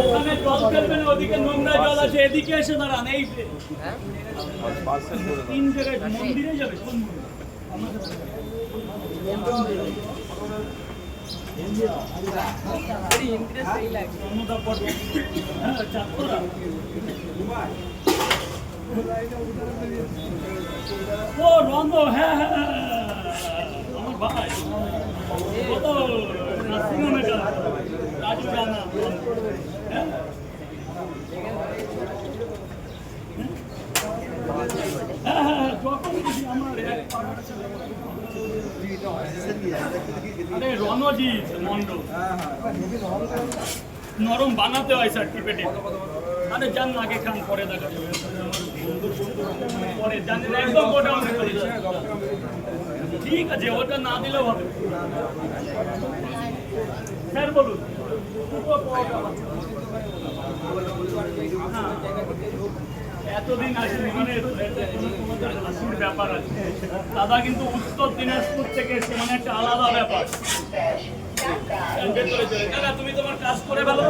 ওখানে জল ফেলবেন, ওদিকে নোংরা জল আছে, এদিকে এসে দাঁড়ান। এই 3 জায়গায় মন্দিরে যাবে, কোন ও রঙ, হ্যাঁ হ্যাঁ আমার ভাই কত রাজু রানা, হ্যাঁ হ্যাঁ হ্যাঁ যখন আমার রণজিৎ মন্ডল নরম বানাতে হয় সার্টিফিকেটে। আরে যান না, আগে খান, পরে দেখা যাবে, পরে জানেন একদম ওটা ঠিক আছে, ওটা না দিলেও হবে। স্যার বলুন। এতদিন আসেনি মানে হাসির ব্যাপার আছে দাদা, কিন্তু উত্তর দিনাজপুর থেকে এসে মানে একটা আলাদা ব্যাপার। দাদা তুমি তোমার কাজ করে ভালো,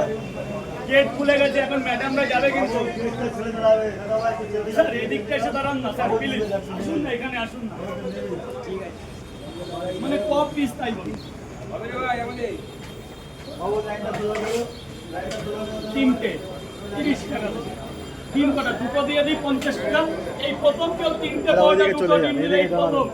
গেট খুলে গেছে, এখন ম্যাডামরা যাবে কিন্তু স্যার এদিকটা এসে দাঁড়ান না স্যার, প্লিজ আসুন না, এখানে আসুন না। মানে ক পিস তাই বলুন? 3টে 30 টাকা, 3 কটা, 2টো দিয়ে দিই 50 টাকা। এই প্রথম কেউ 3টে বড়টা 2টো নিয়ে প্রথম